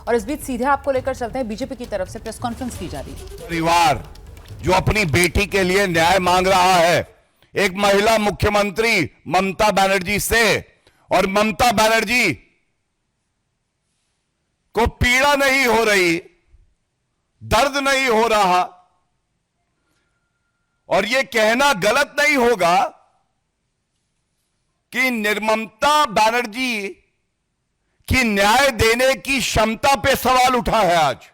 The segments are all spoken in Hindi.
और इस बीच सीधे आपको लेकर चलते हैं, बीजेपी की तरफ से प्रेस कॉन्फ्रेंस की जा रही है। परिवार जो अपनी बेटी के लिए न्याय मांग रहा है, एक महिला मुख्यमंत्री ममता बनर्जी से, और ममता बनर्जी को पीड़ा नहीं हो रही, दर्द नहीं हो रहा, और यह कहना गलत नहीं होगा कि निर्ममता बनर्जी की न्याय देने की क्षमता पे सवाल उठा है। आज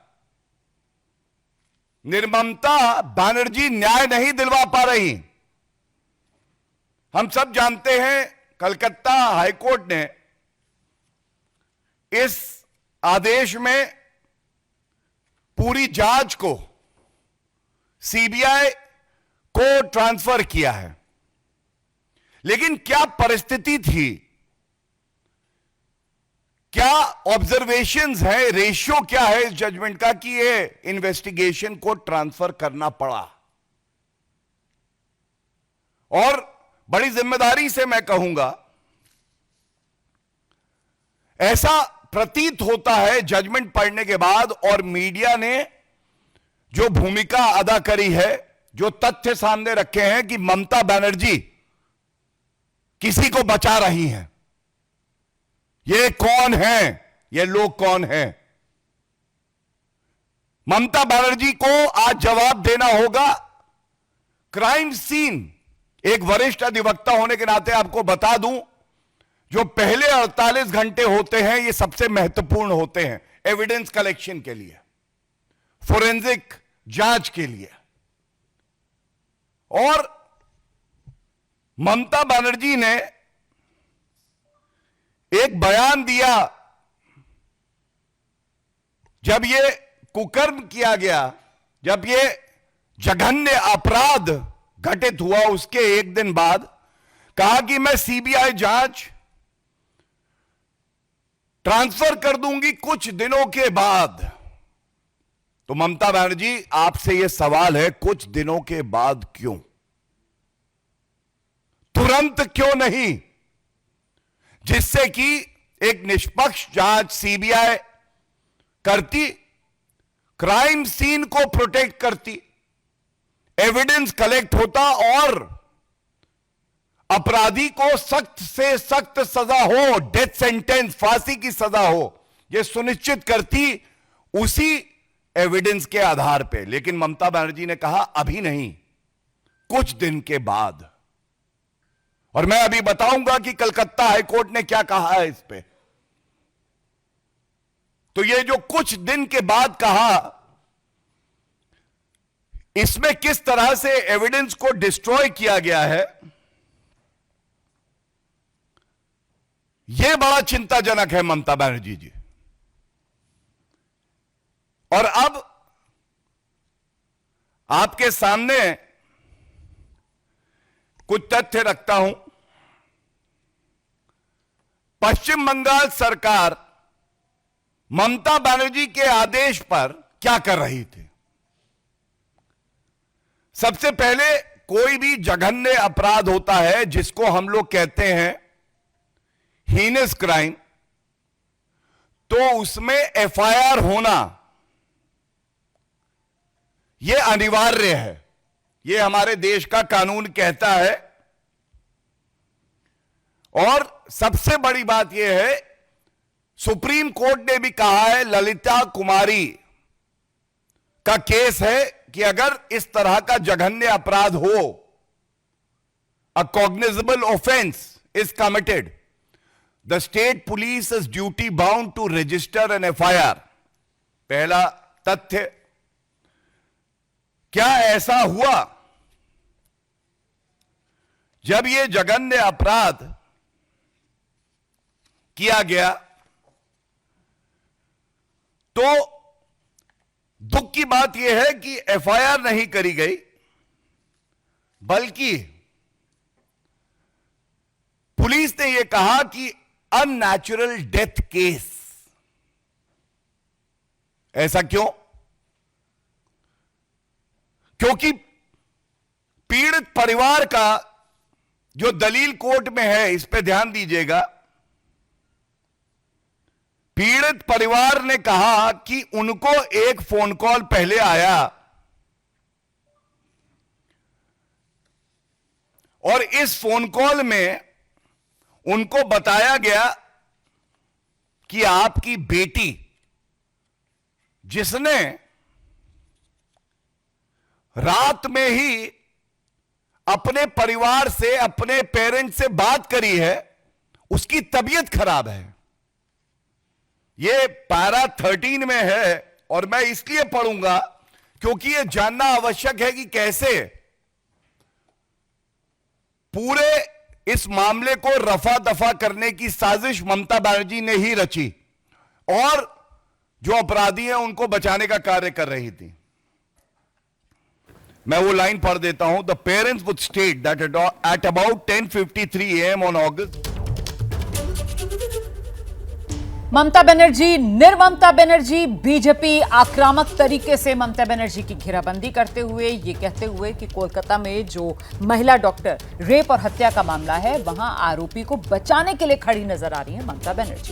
निर्ममता बनर्जी न्याय नहीं दिलवा पा रही। हम सब जानते हैं कलकत्ता हाईकोर्ट ने इस आदेश में पूरी जांच को सीबीआई को ट्रांसफर किया है, लेकिन क्या परिस्थिति थी, क्या ऑब्जर्वेशंस है, रेशियो क्या है इस जजमेंट का कि ये इन्वेस्टिगेशन को ट्रांसफर करना पड़ा। और बड़ी जिम्मेदारी से मैं कहूंगा, ऐसा प्रतीत होता है जजमेंट पढ़ने के बाद, और मीडिया ने जो भूमिका अदा करी है, जो तथ्य सामने रखे हैं कि ममता बनर्जी किसी को बचा रही हैं। ये कौन है, ये लोग कौन हैं? ममता बनर्जी को आज जवाब देना होगा। क्राइम सीन, एक वरिष्ठ अधिवक्ता होने के नाते आपको बता दूं, जो पहले 48 घंटे होते हैं ये सबसे महत्वपूर्ण होते हैं एविडेंस कलेक्शन के लिए, फोरेंसिक जांच के लिए। और ममता बनर्जी ने एक बयान दिया जब ये कुकर्म किया गया, जब ये जघन्य अपराध घटित हुआ, उसके एक दिन बाद कहा कि मैं सीबीआई जांच ट्रांसफर कर दूंगी कुछ दिनों के बाद। तो ममता बनर्जी, आपसे यह सवाल है, कुछ दिनों के बाद क्यों? तुरंत क्यों नहीं? जिससे कि एक निष्पक्ष जांच सीबीआई करती, क्राइम सीन को प्रोटेक्ट करती, एविडेंस कलेक्ट होता और अपराधी को सख्त से सख्त सजा हो, डेथ सेंटेंस, फांसी की सजा हो, यह सुनिश्चित करती उसी एविडेंस के आधार पे। लेकिन ममता बनर्जी ने कहा अभी नहीं, कुछ दिन के बाद। और मैं अभी बताऊंगा कि कलकत्ता हाईकोर्ट ने क्या कहा है इस पे। तो ये जो कुछ दिन के बाद कहा, इसमें किस तरह से एविडेंस को डिस्ट्रॉय किया गया है, यह बड़ा चिंताजनक है ममता बनर्जी जी। और अब आपके सामने कुछ तथ्य रखता हूं। पश्चिम बंगाल सरकार ममता बनर्जी के आदेश पर क्या कर रही थी? सबसे पहले, कोई भी जघन्य अपराध होता है जिसको हम लोग कहते हैं हीनस क्राइम, तो उसमें एफआईआर होना यह अनिवार्य है। यह हमारे देश का कानून कहता है। और सबसे बड़ी बात यह है, सुप्रीम कोर्ट ने भी कहा है, ललिता कुमारी का केस है कि अगर इस तरह का जघन्य अपराध हो, a cognizable offence is committed, the state police is duty bound to register an FIR. पहला तथ्य, क्या ऐसा हुआ जब यह जघन्य अपराध किया गया तो दुख की बात यह है कि एफआईआर नहीं करी गई, बल्कि पुलिस ने यह कहा कि अननेचुरल डेथ केस। ऐसा क्यों? क्योंकि पीड़ित परिवार का जो दलील कोर्ट में है, इस पे ध्यान दीजिएगा, पीड़ित परिवार ने कहा कि उनको एक फोन कॉल पहले आया और इस फोन कॉल में उनको बताया गया कि आपकी बेटी, जिसने रात में ही अपने परिवार से, अपने पेरेंट्स से बात करी है, उसकी तबीयत खराब है। यह पैरा 13 में है और मैं इसलिए पढ़ूंगा क्योंकि यह जानना आवश्यक है कि कैसे पूरे इस मामले को रफा दफा करने की साजिश ममता बनर्जी ने ही रची और जो अपराधी हैं उनको बचाने का कार्य कर रही थी। मैं वो लाइन पढ़ देता हूं। The parents would state that at about 10:53 AM on August, Mamata Banerjee, निर्ममता बनर्जी, बीजेपी आक्रामक तरीके से ममता बनर्जी की घेराबंदी करते हुए ये कहते हुए कि कोलकाता में जो महिला डॉक्टर रेप और हत्या का मामला है, वहां आरोपी को बचाने के लिए खड़ी नजर आ रही है ममता बनर्जी।